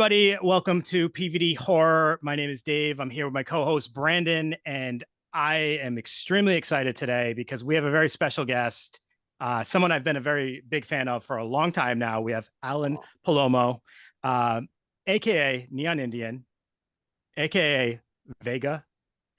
everybody. Welcome to PVD Horror. My name is Dave. I'm here with my co-host Brandon, and I am extremely excited today because we have a very special guest, someone I've been a very big fan of for a long time now. We have Alan Palomo, uh, aka Neon Indian, aka Vega,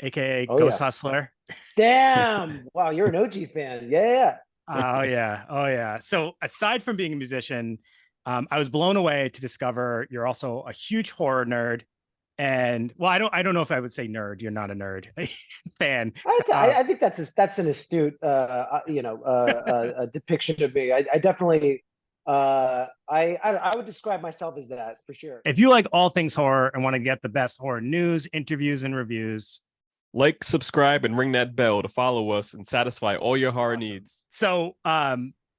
aka Oh Ghost yeah. Hustler. Damn. Wow, you're an OG fan. Yeah. Oh yeah, oh yeah. So aside from being a musician, I was blown away to discover you're also a huge horror nerd. And well, I don't know if I would say nerd. You're not a nerd fan. I think that's an astute depiction of me. I definitely I would describe myself as that for sure. If you like all things horror and want to get the best horror news, interviews, and reviews, Like, subscribe, and ring that bell to follow us and satisfy all your horror awesome. needs. So,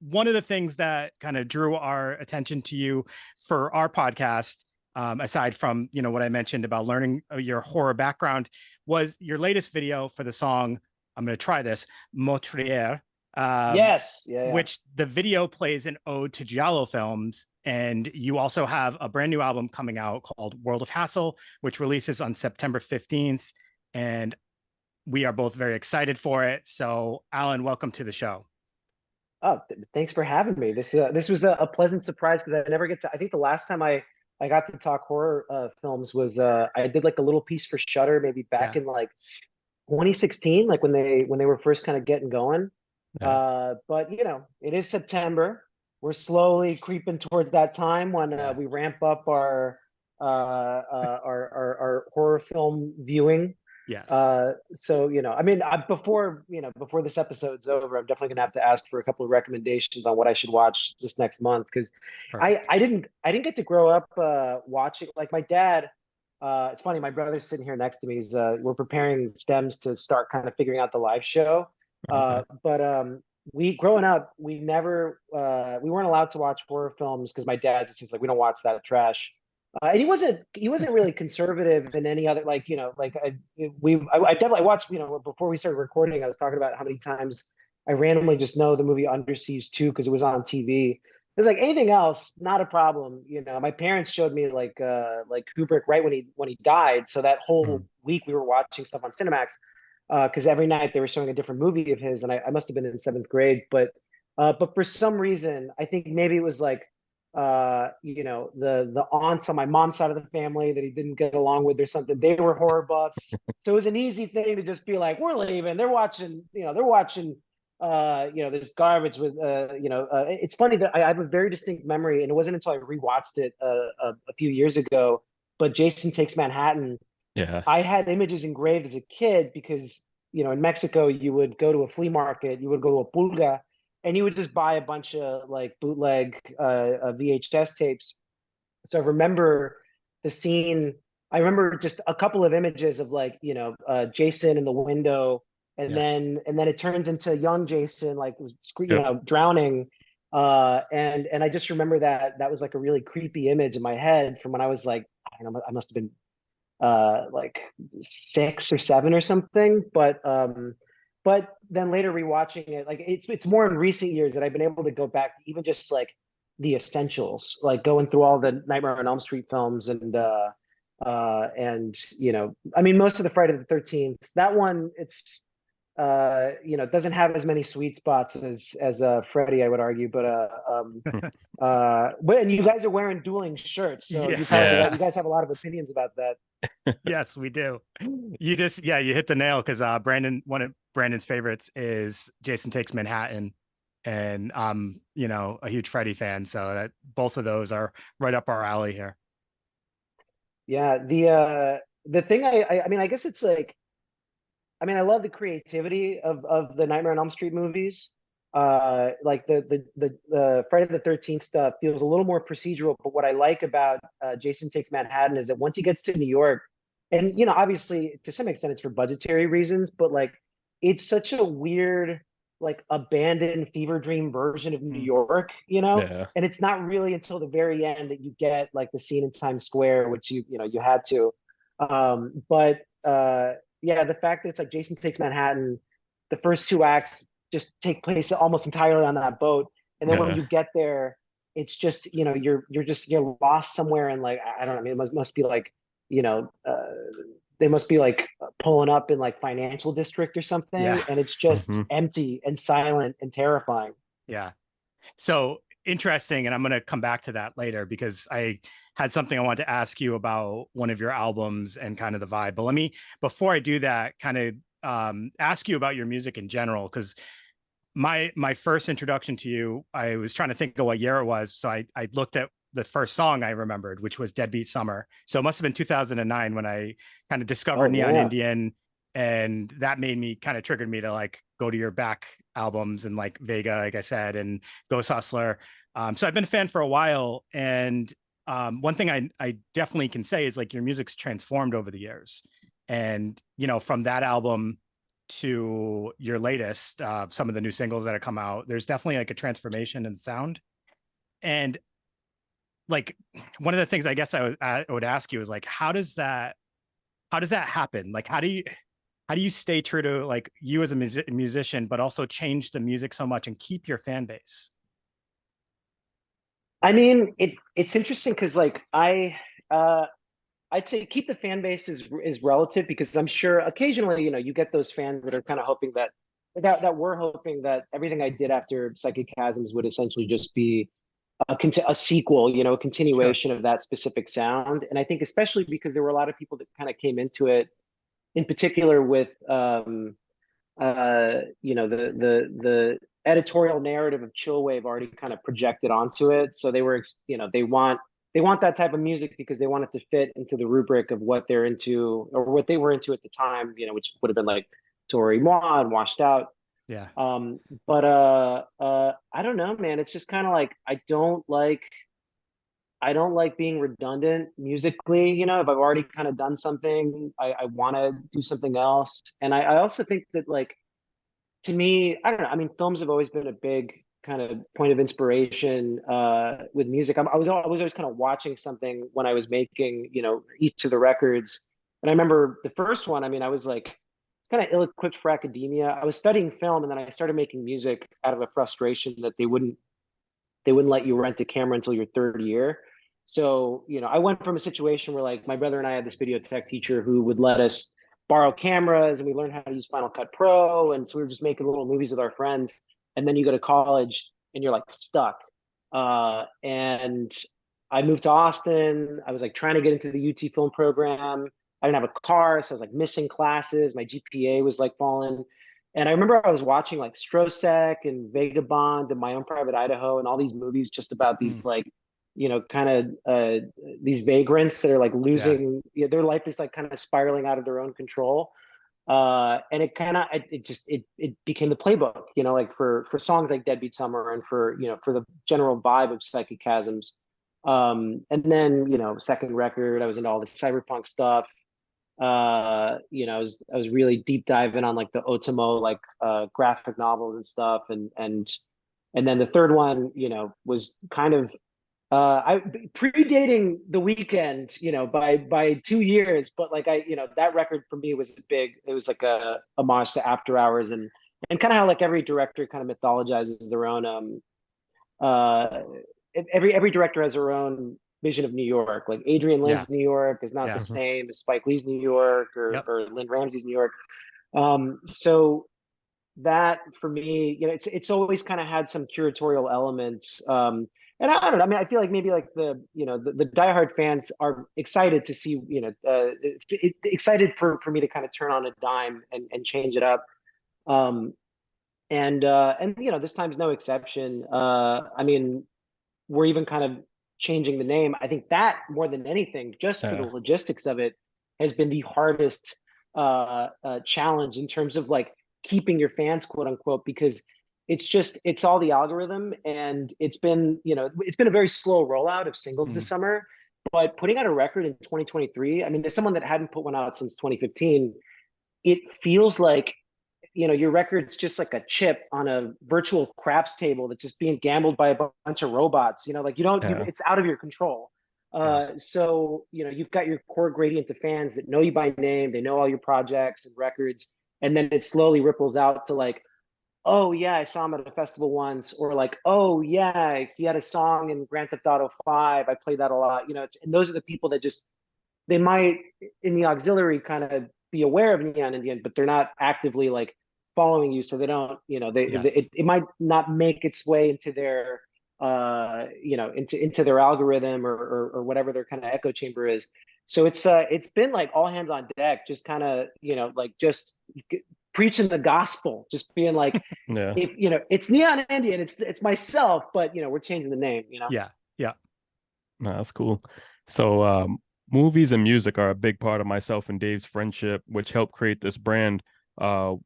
one of the things that kind of drew our attention to you for our podcast, aside from what I mentioned about learning your horror background, was your latest video for the song. I'm going to try this, Meurtrier. Yes. Yeah. Which the video plays an ode to Giallo films. And you also have a brand new album coming out called World of Hassle, which releases on September 15th. And we are both very excited for it. So, Alan, welcome to the show. Oh, thanks for having me. This was a pleasant surprise because I never get to. I think the last time I got to talk horror films was I did like a little piece for Shudder maybe back Yeah. in like 2016, like when they were first kind of getting going. But it is September. We're slowly creeping towards that time when we ramp up our horror film viewing. Yes. So I mean, before this episode's over, I'm definitely gonna have to ask for a couple of recommendations on what I should watch this next month because I didn't get to grow up watching like my dad. It's funny, my brother's sitting here next to me. We're preparing stems to start kind of figuring out the live show. But we growing up, we weren't allowed to watch horror films because my dad just was like, we don't watch that trash. And he wasn't really conservative in any other I definitely watched before we started recording. I was talking about how many times I randomly just know the movie Under Siege 2 because it was on TV. It's like anything else, not a problem. My parents showed me like Kubrick right when he died. So that whole week we were watching stuff on Cinemax because every night they were showing a different movie of his, and I must have been in seventh grade. But for some reason, I think maybe it was like the aunts on my mom's side of the family that he didn't get along with or something. They were horror buffs, so it was an easy thing to just be like, we're leaving. They're watching this garbage with it's funny that I have a very distinct memory, and it wasn't until I rewatched it a few years ago, but Jason Takes Manhattan. Yeah. I had images engraved as a kid because in Mexico you would go to a flea market, you would go to a pulga, and you would just buy a bunch of like bootleg VHS tapes. So I remember the scene. I remember just a couple of images of like Jason in the window, and then it turns into young Jason like drowning. And I just remember that was like a really creepy image in my head from when I was like I must have been like 6 or 7 or something. But then later rewatching it, like it's more in recent years that I've been able to go back to even just like the essentials, like going through all the Nightmare on Elm Street films and I mean most of the Friday the 13th. That one doesn't have as many sweet spots as Freddy, I would argue, and you guys are wearing dueling shirts, so you guys have a lot of opinions about that. Yes, we do. You hit the nail because one of Brandon's favorites is Jason Takes Manhattan, and I'm a huge Freddy fan, so that both of those are right up our alley here. Yeah, the thing I mean I guess it's like I love the creativity of the Nightmare on Elm Street movies. Like the Friday the 13th stuff feels a little more procedural, but what I like about Jason Takes Manhattan is that once he gets to New York, and obviously to some extent it's for budgetary reasons, but like it's such a weird like abandoned fever dream version of New York, and it's not really until the very end that you get like the scene in Times Square, which you had to. But yeah, the fact that it's like Jason Takes Manhattan, the first two acts just take place almost entirely on that boat, and then when you get there, it's just, you're lost somewhere in like, I don't know, I mean, it must be like, you know, they must be like pulling up in like financial district or Yeah. something, and it's just Hmm. empty and silent and terrifying. Yeah. So interesting. And I'm going to come back to that later because I had something I wanted to ask you about one of your albums and kind of the vibe. But let me, before I do that, kind of ask you about your music in general, because my first introduction to you, I was trying to think of what year it was. So I looked at the first song I remembered, which was Deadbeat Summer. So it must have been 2009 when I kind of discovered Oh Neon yeah. Indian. And that made me kind of triggered me to like go to your back albums and like Vega, like I said, and Ghost Hustler. So I've been a fan for a while. And one thing I definitely can say is like your music's transformed over the years. And, from that album to your latest, some of the new singles that have come out, there's definitely like a transformation in sound. And like one of the things I guess I would ask you is like, how does that happen? Like, how do you stay true to like you as a musician, but also change the music so much and keep your fan base? I mean, it's interesting because like I'd say keep the fan base is relative, because I'm sure occasionally, you get those fans that are kind of hoping that we're hoping that everything I did after Psychic Chasms would essentially just be a sequel, a Sure. continuation of that specific sound. And I think especially because there were a lot of people that kind of came into it, in particular with the editorial narrative of chillwave already kind of projected onto it. So they were, they want that type of music because they want it to fit into the rubric of what they're into or what they were into at the time, which would have been like Tori Moi and Washed Out. Yeah. But I don't know, man. It's just kind of like I don't like being redundant musically. If I've already kind of done something, I want to do something else. And I also think that like, to me, I don't know. I mean, films have always been a big kind of point of inspiration with music. I was always kind of watching something when I was making, each of the records. And I remember the first one. I mean, I was like kind of ill-equipped for academia. I was studying film, and then I started making music out of a frustration that they wouldn't let you rent a camera until your third year. So, I went from a situation where like my brother and I had this video tech teacher who would let us borrow cameras, and we learned how to use Final Cut Pro. And so we were just making little movies with our friends. And then you go to college and you're like stuck. And I moved to Austin. I was like trying to get into the UT film program. I didn't have a car, so I was like missing classes. My GPA was like falling. And I remember I was watching like Strosek and Vagabond and My Own Private Idaho and all these movies just about Mm, these like, kind of these vagrants that are like yeah. losing, their life is like kind of spiraling out of their own control. And it became the playbook, like for songs like Deadbeat Summer and for the general vibe of Psychic Chasms. And then, second record, I was into all the cyberpunk stuff. I was really deep diving on like the Otomo like graphic novels and stuff, and then the third one, was kind of I predating The Weekend, by 2 years, but like that record for me was big. It was like a homage to After Hours, and kind of how like every director kind of mythologizes their own uh every director has their own vision of New York. Like Adrian Yeah. Lynn's New York is not the Yeah. Hmm. same as Spike Lee's New York or Yep. or Lynn Ramsey's New York. So that for me, it's always kind of had some curatorial elements. And I don't know. I mean, I feel like maybe like the diehard fans are excited to see, excited for me to kind of turn on a dime and change it up. Um, and this time's no exception. I mean, we're even kind of changing the name. I think that more than anything, just for the Yeah. logistics of it, has been the hardest challenge in terms of like keeping your fans, quote unquote, because it's all the algorithm, and it's been a very slow rollout of singles Mm, this summer. But putting out a record in 2023, I mean, as someone that hadn't put one out since 2015, it feels like your record's just like a chip on a virtual craps table that's just being gambled by a bunch of robots. Like Yeah. it's out of your control. yeah. So you've got your core gradient of fans that know you by name, they know all your projects and records, and then it slowly ripples out to like oh yeah, I saw him at a festival once, or like, oh yeah, he had a song in Grand Theft Auto 5. I played that a lot. And those are the people that just they might in the auxiliary kind of be aware of Neon Indian, but they're not actively like following you, so they don't, Yes. it might not make its way into their into their algorithm or whatever their kind of echo chamber is. So it's been like all hands on deck, just kind of, like just preaching the gospel, just being like, Yeah. if it's Neon Indian, it's myself, but we're changing the name. Yeah. Yeah. No, that's cool. So, movies and music are a big part of myself and Dave's friendship, which helped create this brand.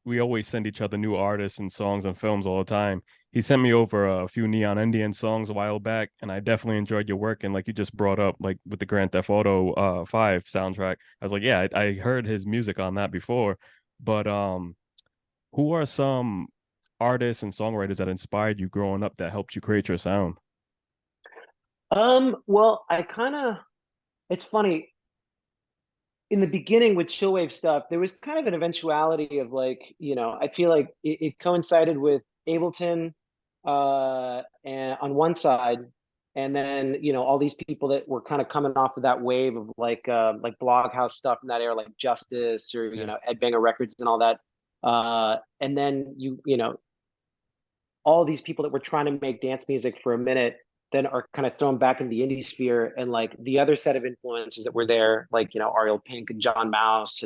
We always send each other new artists and songs and films all the time. He sent me over a few Neon Indian songs a while back, and I definitely enjoyed your work. And like you just brought up, like with the Grand Theft Auto 5 soundtrack, I was like, yeah, I heard his music on that before. But who are some artists and songwriters that inspired you growing up that helped you create your sound? Well, it's funny. In the beginning with chillwave stuff, there was kind of an eventuality of like, I feel like it coincided with Ableton and on one side, and then all these people that were kind of coming off of that wave of like Bloghouse stuff in that era, like Justice or Yeah. Ed Banger Records and all that. And then all these people that were trying to make dance music for a minute then are kind of thrown back into the indie sphere, and like the other set of influences that were there, like Ariel Pink and John Mouse,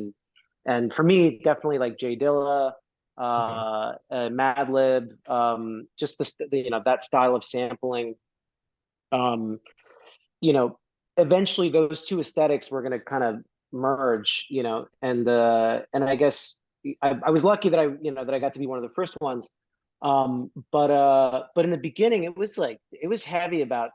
and for me definitely like Jay Dilla, Okay. Madlib, just that style of sampling. um you know Eventually those two aesthetics were going to kind of merge, and I guess I was lucky that I got to be one of the first ones. But in the beginning it was heavy about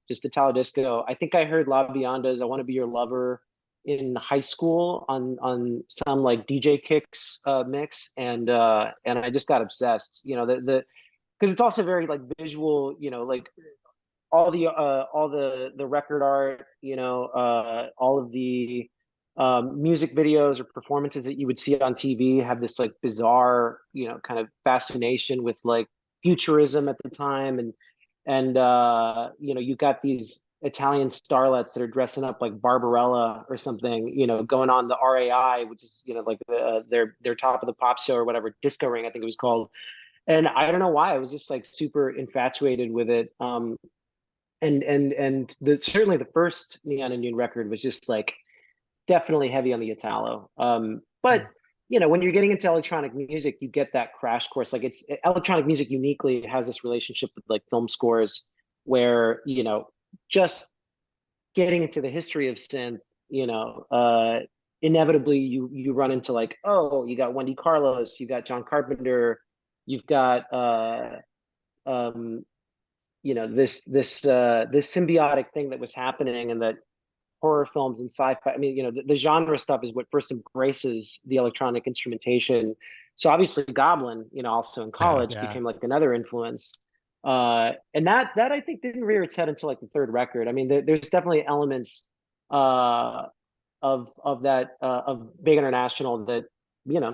just Italo disco. I think I heard La Bionda's I Want to Be Your Lover in high school on some like DJ Kicks mix, and I just got obsessed, the because it's also very like visual, like all the record art, all of the music videos or performances that you would see on TV have this like bizarre, kind of fascination with like futurism at the time, and you got these Italian starlets that are dressing up like Barbarella or something, going on the RAI, which is like their top of the pop show or whatever, Disco Ring, I think it was called. And I don't know why I was just like super infatuated with it. And certainly the first Neon Indian record was just like definitely heavy on the Italo. But when you're getting into electronic music, you get that crash course. Like it's electronic music uniquely has this relationship with like film scores, where just getting into the history of synth, inevitably you run into like, oh, you got Wendy Carlos, you got John Carpenter, you've got um this symbiotic thing that was happening, and that horror films and sci-fi, I mean, the genre stuff is what first embraces the electronic instrumentation. So obviously Goblin, also in Yeah. college Yeah. became like another influence. And that I think didn't rear its head until like the third record. I mean, there's definitely elements uh of that of Big International that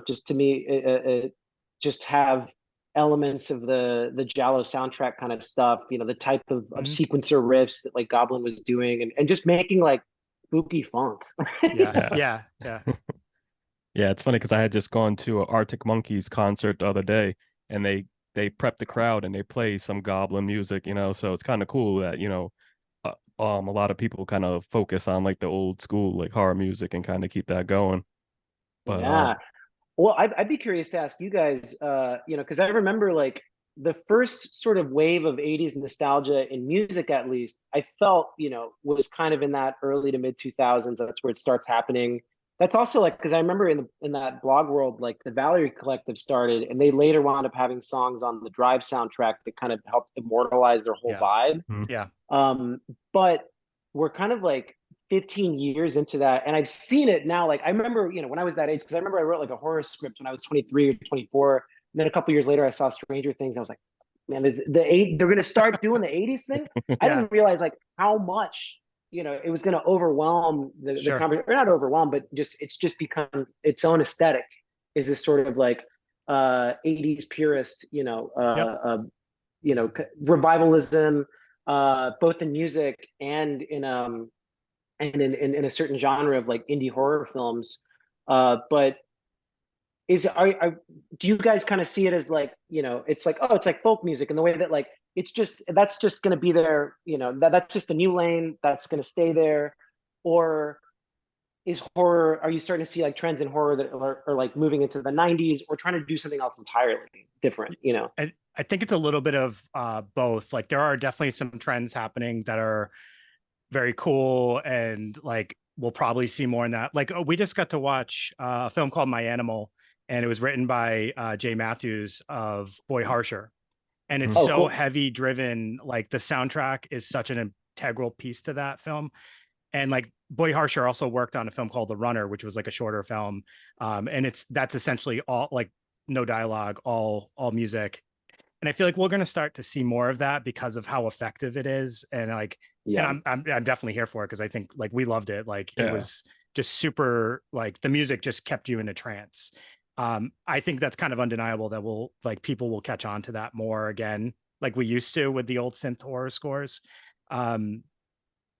just to me just have elements of the Jallo soundtrack kind of stuff, the type of Mhm. sequencer riffs that like Goblin was doing, and just making like spooky funk. Yeah. Yeah. Yeah. Yeah. Yeah, it's funny because I had just gone to a Arctic Monkeys concert the other day, and they prep the crowd and they play some Goblin music, so it's kind of cool that a lot of people kind of focus on like the old school like horror music and kind of keep that going. But Yeah. Well, I'd be curious to ask you guys, because I remember like the first sort of wave of 80s nostalgia in music, at least, I felt, was kind of in that early to mid 2000s. That's where it starts happening. That's also like, because I remember in that blog world, like the Valerie Collective started, and they later wound up having songs on the Drive soundtrack that kind of helped immortalize their whole Yeah. vibe. mhm. Yeah. But we're kind of like 15 years into that, and I've seen it now. Like I remember, when I was that age, because I remember I wrote like a horror script when I was 23 or 24, and then a couple years later I saw Stranger Things. I was like, man, they're gonna start doing the 80s thing. I Yeah. didn't realize like how much it was gonna overwhelm the Sure. conversation, or not overwhelm, but just it's just become its own aesthetic. Is this sort of like 80s purist, Yep. revivalism, both in music and in a certain genre of like indie horror films. But do you guys kind of see it as like, it's like, oh, it's like folk music in the way that like it's just that's just going to be there, that's just a new lane that's going to stay there? Or is horror, are you starting to see like trends in horror that are like moving into the 90s or trying to do something else entirely different, I think it's a little bit of both. Like there are definitely some trends happening that are very cool, and like we'll probably see more in that. Like we just got to watch a film called My Animal, and it was written by Jay Matthews of Boy Harsher, and it's Mhm. Oh, so cool. heavy driven. Like the soundtrack is such an integral piece to that film. And like Boy Harsher also worked on a film called The Runner, which was like a shorter film, and that's essentially all like no dialogue, all music. And I feel like we're going to start to see more of that because of how effective it is. And like, and Yeah. I'm definitely here for it because I think like we loved it. Like it Yeah. was just super, like the music just kept you in a trance. I think that's kind of undeniable that people will catch on to that more again, like we used to with the old synth horror scores. Um,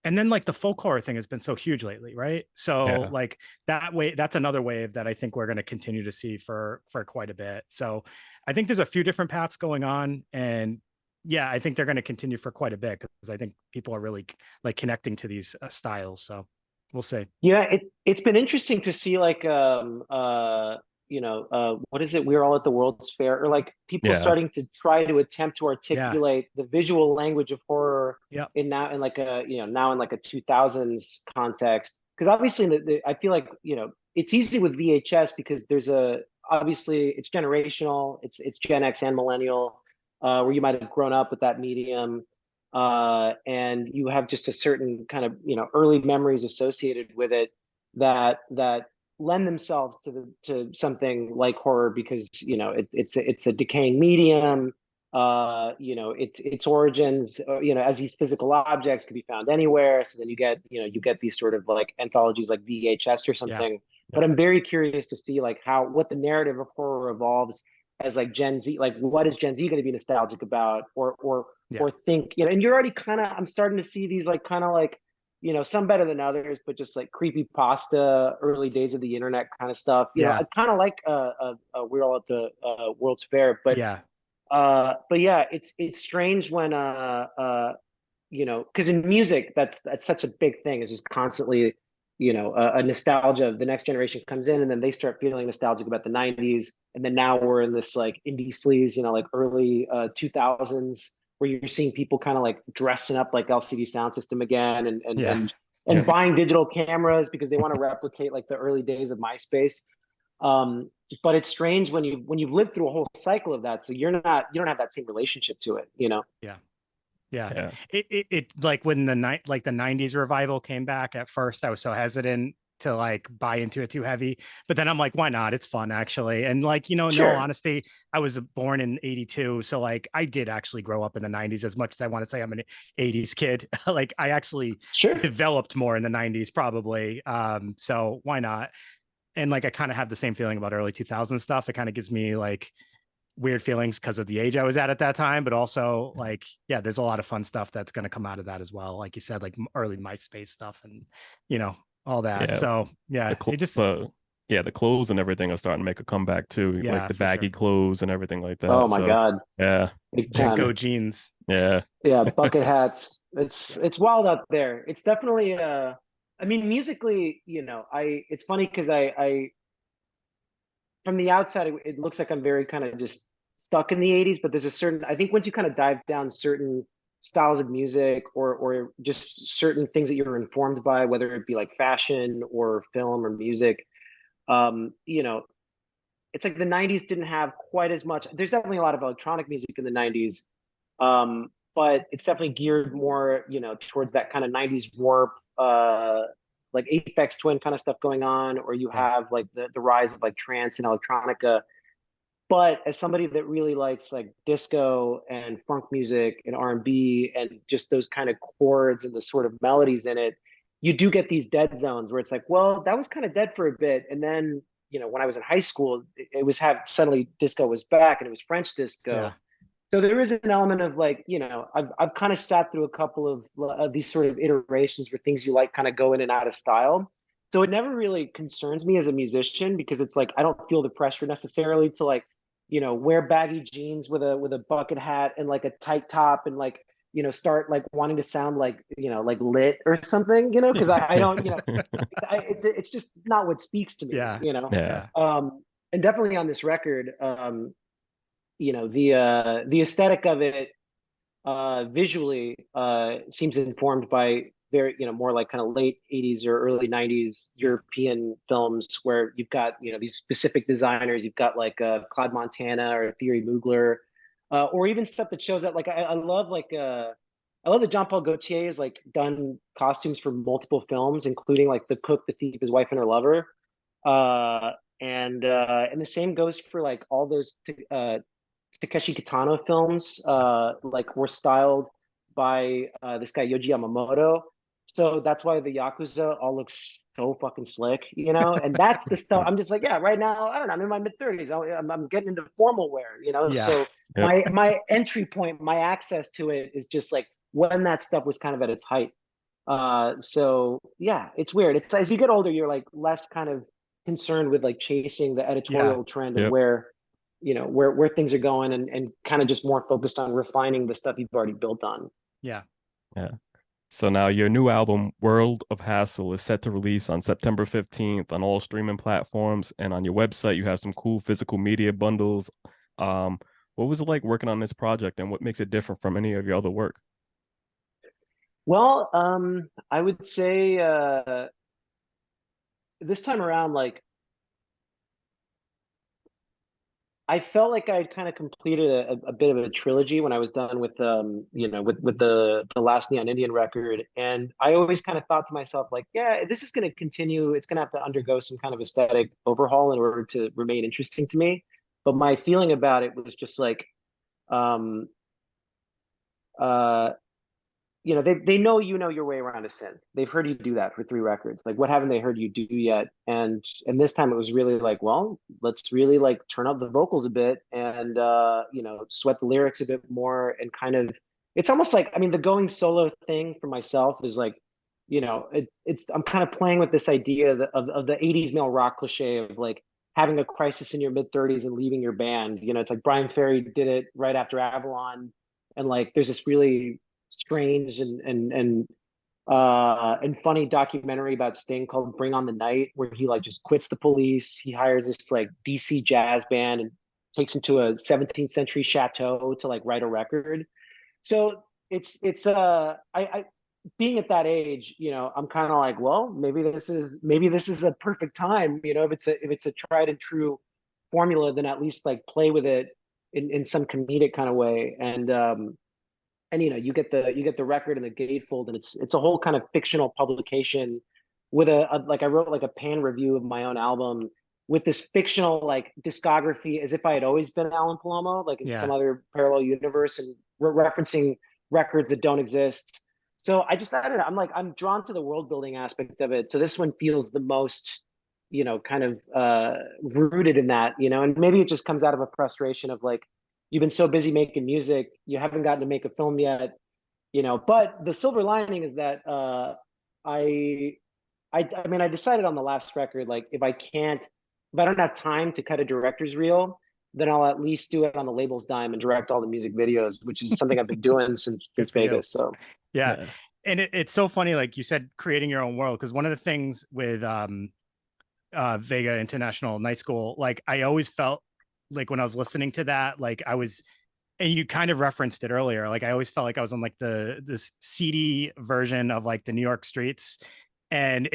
and then like the folk horror thing has been so huge lately, right? So Yeah. like that way, that's another wave that I think we're going to continue to see for quite a bit. So I think there's a few different paths going on, and yeah, I think they're going to continue for quite a bit because I think people are really like connecting to these styles. So we'll see. Yeah, it's been interesting to see like what is it? We're all at the World's Fair, or like people Yeah. starting to try to attempt to Yeah. articulate the visual language of horror Yep. in like a now in like a 2000s context. Because obviously I feel like it's easy with VHS because there's a obviously it's generational, it's Gen X and millennial, where you might have grown up with that medium, and you have just a certain kind of early memories associated with it that lend themselves to something like horror because it's a decaying medium. Its origins, as these physical objects can be found anywhere, so then you get these sort of like anthologies like VHS or Yeah. something. Yeah. But I'm very curious to see like what the narrative of horror evolves as like Gen Z, like what is Gen Z going to be nostalgic about, Yeah. or think, and you're already kind of, I'm starting to see these like kind of like, some better than others, but just like creepy pasta, early days of the internet kind of stuff. Yeah. I kind of like we're all at the World's Fair, Yeah. but yeah, it's strange when because in music that's such a big thing, is just constantly a nostalgia. The next generation comes in and then they start feeling nostalgic about the 90s, and then now we're in this like indie sleaze, like early 2000s, where you're seeing people kind of like dressing up like LCD Sound System again, Yeah. and buying digital cameras because they want to replicate like the early days of MySpace. But it's strange when you've lived through a whole cycle of that, so you don't have that same relationship to it, Yeah. Yeah. Yeah. It like when the 90s revival came back, at first I was so hesitant to like buy into it too heavy, but then I'm like, why not? It's fun actually. And like, in all Sure. honesty, I was born in 82, so like I did actually grow up in the 90s. As much as I want to say I'm an 80s kid, like I actually Sure. developed more in the 90s probably. So why not? And like I kind of have the same feeling about early 2000 stuff. It kind of gives me like weird feelings because of the age I was at that time, but also like, yeah, there's a lot of fun stuff that's going to come out of that as well. Like you said, like early MySpace stuff and, all that. Yeah. So yeah, The it cl- just, the yeah, the clothes and everything are starting to make a comeback too, like yeah, the for baggy sure. clothes and everything like Oh that. my So God. yeah, Big Jenko time. jeans. yeah, Yeah, bucket hats. It's wild out there. It's definitely I mean musically, it's funny because I from the outside it looks like I'm very kind of just stuck in the 80s, but there's a certain, I think once you kind of dive down certain styles of music or just certain things that you're informed by, whether it be like fashion or film or music, um, you know, it's like the 90s didn't have quite as much. There's definitely a lot of electronic music in the 90s, but it's definitely geared more, towards that kind of 90s warp, like Aphex Twin kind of stuff going on, or you Yeah. have like the rise of like trance and electronica. But as somebody that really likes like disco and funk music and R&B and just those kind of chords and the sort of melodies in it, you do get these dead zones where it's like, well, that was kind of dead for a bit, and then when I was in high school, it was suddenly disco was back and it was French disco. Yeah. So there is an element of like, I've kind of sat through a couple of these sort of iterations where things you like kind of go in and out of style. So it never really concerns me as a musician because it's like I don't feel the pressure necessarily to like, wear baggy jeans with a bucket hat and like a tight top and like, start like wanting to sound like, like lit or something, because I don't, it's just not what speaks to me, Yeah. Yeah. And definitely on this record, the aesthetic of it visually seems informed by very more like kind of late 80s or early 90s European films where you've got these specific designers. You've got like Claude Montana or Thierry Mugler, or even stuff that shows that like I love like I love that Jean Paul Gaultier has like done costumes for multiple films, including like The Cook, The Thief, His Wife and Her Lover. And the same goes for like all those Takeshi Kitano films, like were styled by this guy Yoji Yamamoto. So that's why the Yakuza all looks so fucking slick, and that's the stuff I'm just like, yeah, right now, I don't know, I'm in my mid-30s. I'm getting into formal wear, Yeah. So Yep. my entry point, my access to it is just like when that stuff was kind of at its height. So yeah, it's weird. It's as you get older, you're like less kind of concerned with like chasing the Yeah. editorial trend of Yep. where things are going and kind of just more focused on refining the stuff you've already built on. Yeah. Yeah. So now your new album, World of Hassle, is set to release on September 15th on all streaming platforms. And on your website, you have some cool physical media bundles. What was it like working on this project and what makes it different from any of your other work? Well, I would say this time around, like I felt like I'd kind of completed a bit of a trilogy when I was done with with the last Neon Indian record, and I always kind of thought to myself like, yeah, this is going to continue. It's going to have to undergo some kind of aesthetic overhaul in order to remain interesting to me. But my feeling about it was just like, um, uh, they know your way around a synth. They've heard you do that for 3 records. Like, what haven't they heard you do yet? And this time it was really like, well, let's really like turn up the vocals a bit and sweat the lyrics a bit more and kind of. It's almost like, I mean, the going solo thing for myself is like, it's I'm kind of playing with this idea of the '80s male rock cliche of like having a crisis in your mid-30s and leaving your band. It's like Brian Ferry did it right after Avalon, and like there's this really strange and funny documentary about Sting called Bring on the Night, where he like just quits the police. He hires this like DC jazz band and takes him to a 17th century chateau to like write a record. So it's I being at that age, I'm kind of like, well, maybe this is a perfect time, if it's a tried and true formula, then at least like play with it in some comedic kind of way. And you get the record and the gatefold, and it's a whole kind of fictional publication with like I wrote like a pan review of my own album with this fictional like discography as if I had always been Alan Palomo, like in some Yeah. other parallel universe, and referencing records that don't exist. So I don't know, I'm drawn to the world building aspect of it. So this one feels the most kind of rooted in that, and maybe it just comes out of a frustration of like you've been so busy making music, you haven't gotten to make a film yet, But the silver lining is that I, I mean, I decided on the last record, like if I don't have time to cut a director's reel, then I'll at least do it on the label's dime and direct all the music videos, which is something I've been doing since Good for you. Vegas. So Yeah. Yeah. And it's so funny, like you said, creating your own world. Because one of the things with Vega International Night School, like I always felt like when I was listening to that, like I was, and you kind of referenced it earlier, like I always felt like I was on like this seedy version of like the New York streets. And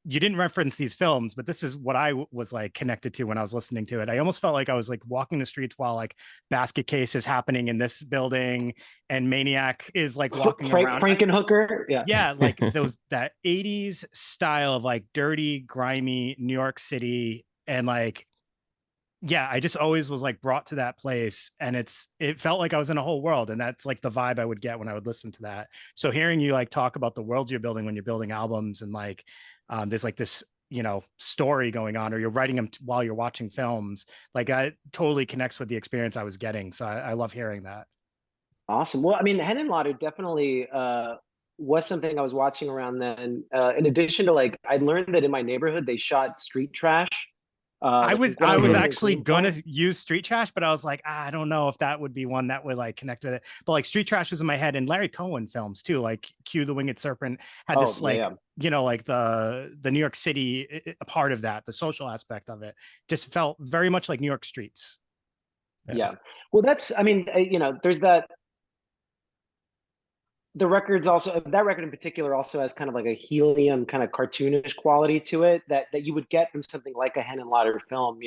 you didn't reference these films, but this is what I was like connected to when I was listening to it. I almost felt like I was like walking the streets while like Basket Case is happening in this building and Maniac is like walking around. Frankenhooker. Yeah, like that 80s style of like dirty, grimy New York City. And like, yeah, I just always was like brought to that place, and it felt like I was in a whole world, and that's like the vibe I would get when I would listen to that. So hearing you like talk about the world you're building when you're building albums, and like there's like this story going on, or you're writing them while you're watching films. Like that totally connects with the experience I was getting. So I love hearing that. Awesome. Well, I mean, Henenlotter definitely was something I was watching around then. In addition to like, I learned that in my neighborhood they shot street trash. I Like was when I I was was living in actually gonna Cleveland. use street trash, but I was like, I don't know if that would be one that would like connect with it. But like street trash was in my head, and Larry Cohen films too, like Q the Winged Serpent had this Oh yeah, like yeah. like the New York City a part of that, the social aspect of it just felt very much like New York streets. Yeah. Well, that's, I mean, there's that. The record's also, that record in particular also has kind of like a helium kind of cartoonish quality to it that you would get from something like a Henenlotter film,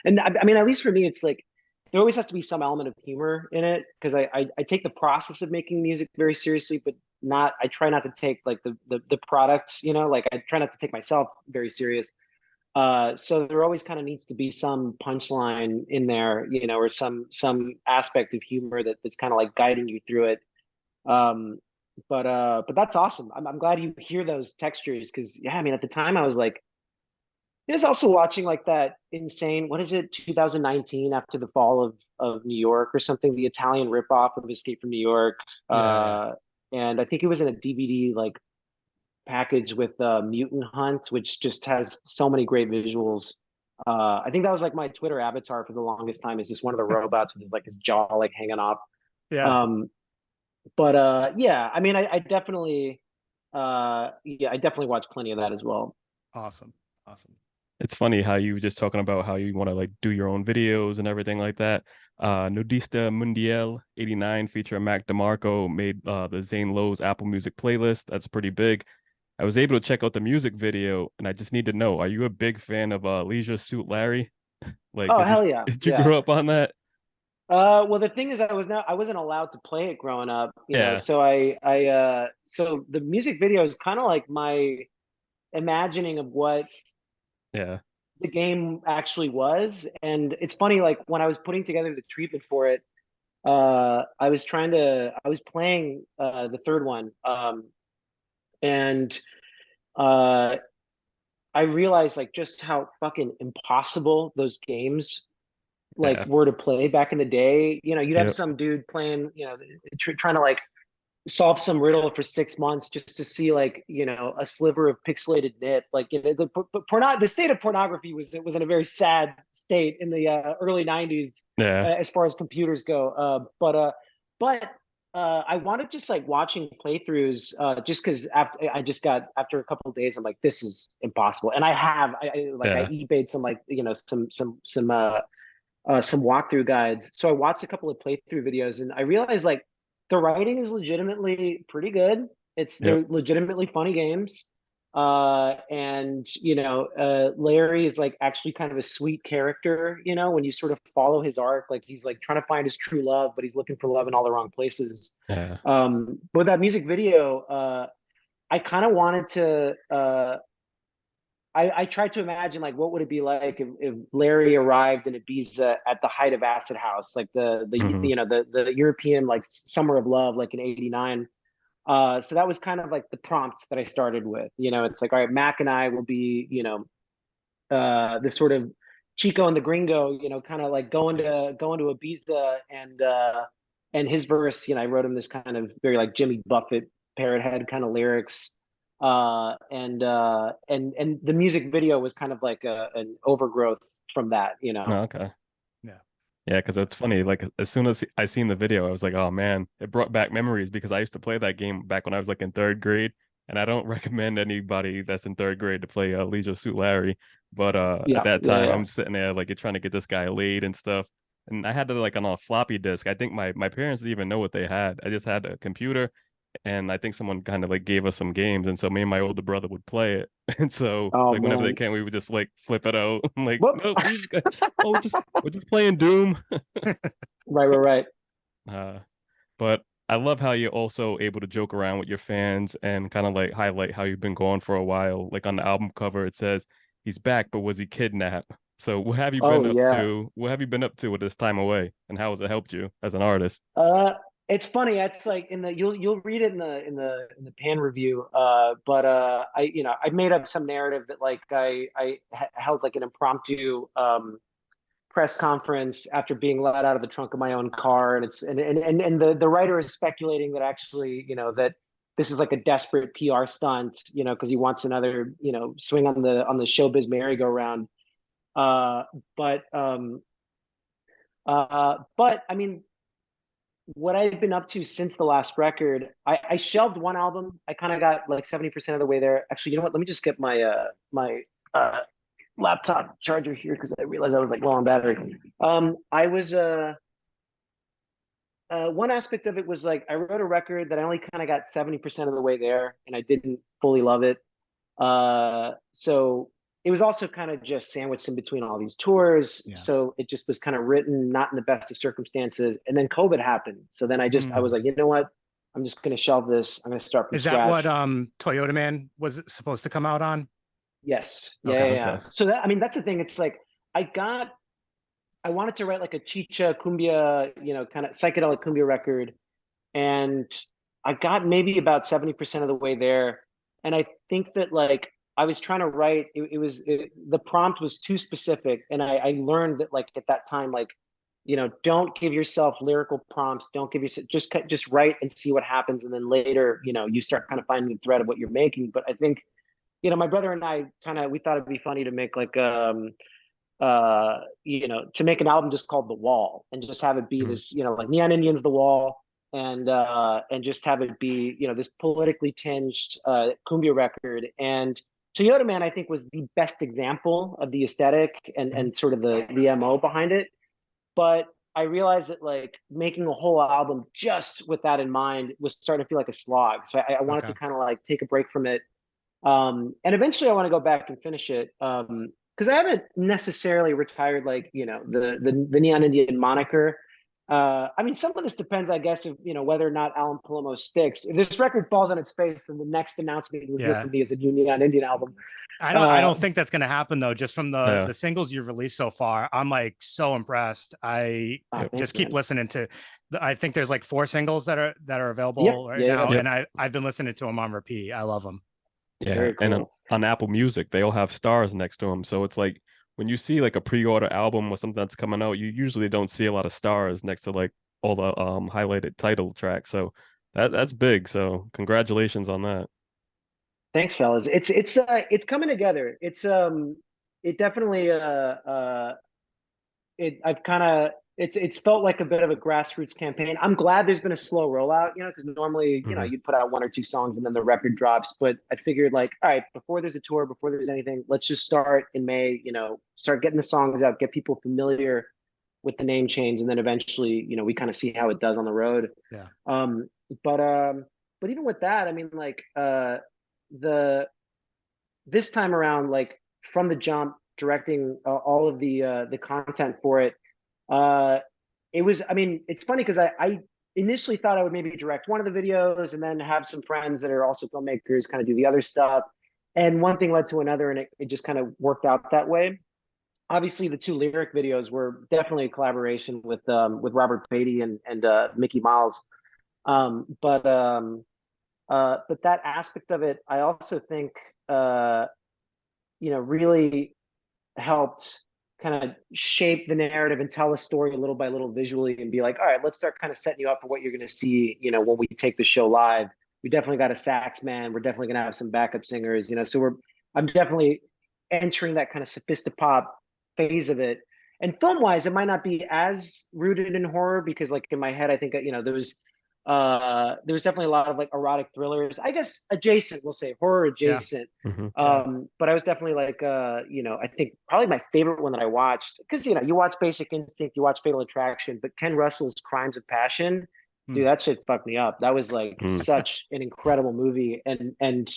and I mean, at least for me, it's like there always has to be some element of humor in it because I take the process of making music very seriously, but not, I try not to take like the products, like I try not to take myself very serious. So there always kind of needs to be some punchline in there, or some aspect of humor that's kind of like guiding you through it. Um, but that's awesome. I'm glad you hear those textures because yeah, I mean at the time I was like, I was also watching like that insane, what is it, 2019 after the fall of New York or something, the Italian ripoff of Escape from New York. Yeah. And I think it was in a DVD like package with Mutant Hunt, which just has so many great visuals. I think that was like my Twitter avatar for the longest time, is just one of the robots with his jaw like hanging off. Yeah. Um, but yeah, I mean, I definitely yeah, I definitely watch plenty of that as well. Awesome. Awesome. It's funny how you were just talking about how you want to like do your own videos and everything like that. Nudista Mundial 89 featuring Mac DeMarco made the Zane Lowe's Apple Music playlist. That's pretty big. I was able to check out the music video, and I just need to know, are you a big fan of Leisure Suit Larry? Like, Oh hell yeah, did you yeah. grow up on that? Well, the thing is, I wasn't allowed to play it growing up, Yeah, so so the music video is kind of like my imagining of what yeah, the game actually was. And it's funny, like when I was putting together the treatment for it, I was playing the third one, and uh, I realized like just how fucking impossible those games like yeah, were to play back in the day. You'd have yep, some dude playing, trying to like solve some riddle for 6 months just to see like a sliver of pixelated nip. Like the state of pornography was in a very sad state in the early 90s yeah, as far as computers go. But I wanted just like watching playthroughs just because after a couple of days I'm like, this is impossible. And I yeah, eBayed some like some walkthrough guides. So I watched a couple of playthrough videos and I realized like the writing is legitimately pretty good. yep, They're legitimately funny games. And Larry is like actually kind of a sweet character, when you sort of follow his arc, like he's like trying to find his true love, but he's looking for love in all the wrong places. yeah, But that music video, I kind of wanted to I tried to imagine like what would it be like if Larry arrived in Ibiza at the height of Acid House, like hmm, the European like summer of love, like in '89. So that was kind of like the prompt that I started with. It's like, all right, Mac and I will be, this sort of Chico and the Gringo, kind of like going to Ibiza, and his verse, I wrote him this kind of very like Jimmy Buffett parrot head kind of lyrics. And the music video was kind of like an overgrowth from that. no, okay. Yeah. Yeah, because it's funny. Like as soon as I seen the video, I was like, "Oh man!" It brought back memories because I used to play that game back when I was like in third grade, and I don't recommend anybody that's in third grade to play Leisure Suit Larry. But at Yeah, that yeah, time, yeah. I'm sitting there like trying to get this guy laid and stuff, and I had to like on a floppy disk. I think my parents didn't even know what they had. I just had a computer, and I think someone kind of like gave us some games, and so me and my older brother would play it, and so Oh like whenever they man. can, we would just like flip it out. I'm like, Whoop. nope, oh, we're just playing Doom. Right, right, right. Uh, but I love how you're also able to joke around with your fans and kind of like highlight how you've been gone for a while. Like on the album cover, it says he's back, but was he kidnapped? So what have you been Oh up yeah. to? What have you been up to with this time away? And how has it helped you as an artist? It's funny. It's like in the you'll read it in the pan review. But I made up some narrative that like held like an impromptu press conference after being let out of the trunk of my own car, and the writer is speculating that actually that this is like a desperate PR stunt, because he wants another swing on the showbiz merry-go-round. Uh, but I mean, what I've been up to since the last record, I shelved one album. I kind of got like 70% of the way there. Actually, you know what? Let me just get my uh laptop charger here because I realized I was like low on battery. I was one aspect of it was like I wrote a record that I only kind of got 70% of the way there, and I didn't fully love it. So it was also kind of just sandwiched in between all these tours. Yeah. So it just was kind of written not in the best of circumstances. And then COVID happened. So then I was like, you know what? I'm just going to shelve this. I'm going to start from Is scratch. that what Toyota Man was supposed to come out on? Yes. Okay. Yeah. So that, I mean, that's the thing. It's like I wanted to write like a chicha cumbia, kind of psychedelic cumbia record. And I got maybe about 70% of the way there. And I think that like I was trying to write, the prompt was too specific. And I learned that like at that time, like, don't give yourself lyrical prompts. Don't give yourself, just write and see what happens. And then later, you start kind of finding the thread of what you're making. But I think, my brother and I we thought it'd be funny to make like, to make an album just called The Wall and just have it be this, like Neon Indians, The Wall, and just have it be, this politically tinged cumbia record. And Toyota Man, I think, was the best example of the aesthetic and sort of the MO behind it. But I realized that like making a whole album just with that in mind was starting to feel like a slog. So I wanted to kind of like take a break from it. And eventually I want to go back and finish it. Because I haven't necessarily retired like the Neon Indian moniker. I mean, some of this depends, I guess, of whether or not Alan Palomo sticks. If this record falls on its face, then the next announcement you'll hear from me is a new Neon Indian album. I don't think that's gonna happen though. Just from the singles you've released so far, I'm like so impressed. Just keep listening to. I think there's like 4 singles that are available now, and I've been listening to them on repeat. I love them. Yeah, Very cool. and on Apple Music, they all have stars next to them. So it's like when you see like a pre-order album or something that's coming out, you usually don't see a lot of stars next to like all the highlighted title tracks. So that's big. So congratulations on that. Thanks, fellas. It's coming together. It definitely I've kind of it's felt like a bit of a grassroots campaign. I'm glad there's been a slow rollout, because normally, you'd put out 1 or 2 songs and then the record drops. But I figured like, all right, before there's a tour, before there's anything, let's just start in May, start getting the songs out, get people familiar with the name change, and then eventually, we kind of see how it does on the road. Yeah. But even with that, I mean, like this time around, like from the jump, directing all of the content for it. It was, I mean, it's funny because I initially thought I would maybe direct one of the videos and then have some friends that are also filmmakers kind of do the other stuff. And one thing led to another, and it just kind of worked out that way. Obviously, the 2 lyric videos were definitely a collaboration with Robert Beatty and Mickey Miles. But that aspect of it, I also think, really helped kind of shape the narrative and tell a story little by little visually and be like, all right, let's start kind of setting you up for what you're going to see, when we take the show live. We definitely got a sax man. We're definitely going to have some backup singers, so I'm definitely entering that kind of sophisti-pop phase of it. And film wise, it might not be as rooted in horror because like in my head, I think, there was definitely a lot of like erotic thrillers, I guess adjacent, we'll say horror adjacent. But I was definitely like, I think probably my favorite one that I watched, because, you watch Basic Instinct, you watch Fatal Attraction, but Ken Russell's Crimes of Passion, dude, that shit fucked me up. That was like such an incredible movie. And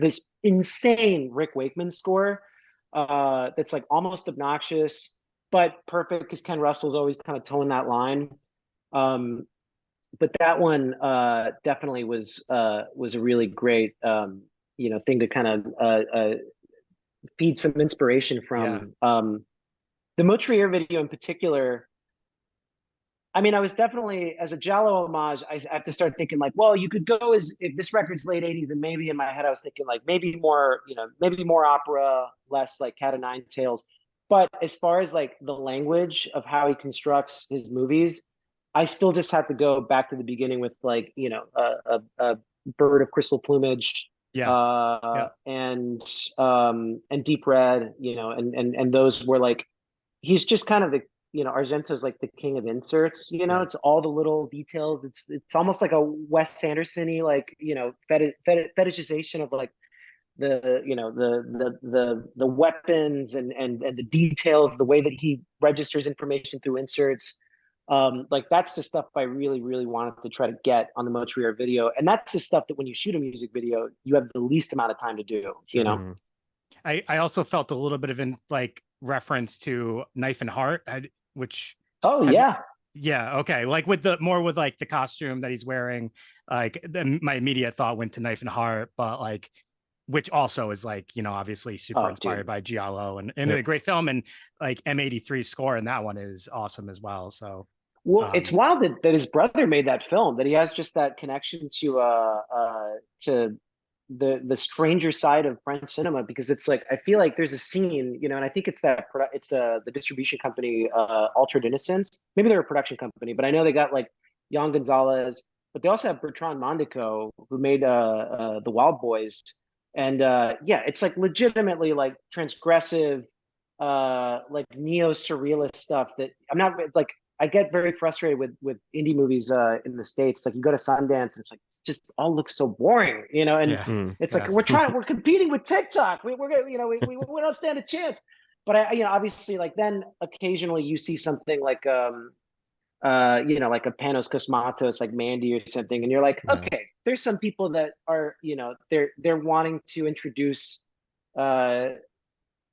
this insane Rick Wakeman score that's like almost obnoxious, but perfect because Ken Russell's always kind of towing that line. But that one definitely was a really great thing to kind of feed some inspiration from. The Motrier video in particular, I mean, I was definitely, as a Jallo homage, I have to start thinking like, well, you could go as, if this record's late 80s, and maybe in my head I was thinking like maybe more, maybe more opera, less like Cat o' Nine Tails. But as far as like the language of how he constructs his movies, I still just have to go back to the beginning with like, a bird of crystal plumage, Yeah. Yeah. and Deep Red, and those were like, he's just kind of the, Argento's like the king of inserts, Yeah. it's all the little details. It's almost like a Wes Anderson-y, like, fetishization of like the weapons and the details, the way that he registers information through inserts. Like that's the stuff I really, really wanted to try to get on the Motrier video. And that's the stuff that when you shoot a music video, you have the least amount of time to do, Sure. I also felt a little bit of like reference to Knife and Heart, which Oh have you, yeah. yeah, okay, like with like the costume that he's wearing, like my immediate thought went to Knife and Heart, but like which also is like, obviously super Oh inspired dude. by Giallo and Yep. a great film, and like M83 score in that one is awesome as well. So Well, it's wild that his brother made that film, that he has just that connection to the stranger side of French cinema, because it's like I feel like there's a scene, and I think it's it's the distribution company, Altered Innocence. Maybe they're a production company, but I know they got like Jan Gonzalez, but they also have Bertrand Mondico, who made the Wild Boys, and yeah, it's like legitimately like transgressive, like neo surrealist stuff that I'm not like. I get very frustrated with indie movies in the States. Like you go to Sundance and it's like it's just all looks so boring, and yeah, it's like yeah, we're competing with TikTok. We're gonna, we don't stand a chance. But obviously, like then occasionally you see something like like a Panos Cosmatos, like Mandy or something, and you're like, Yeah. okay, there's some people that are, they're wanting to introduce uh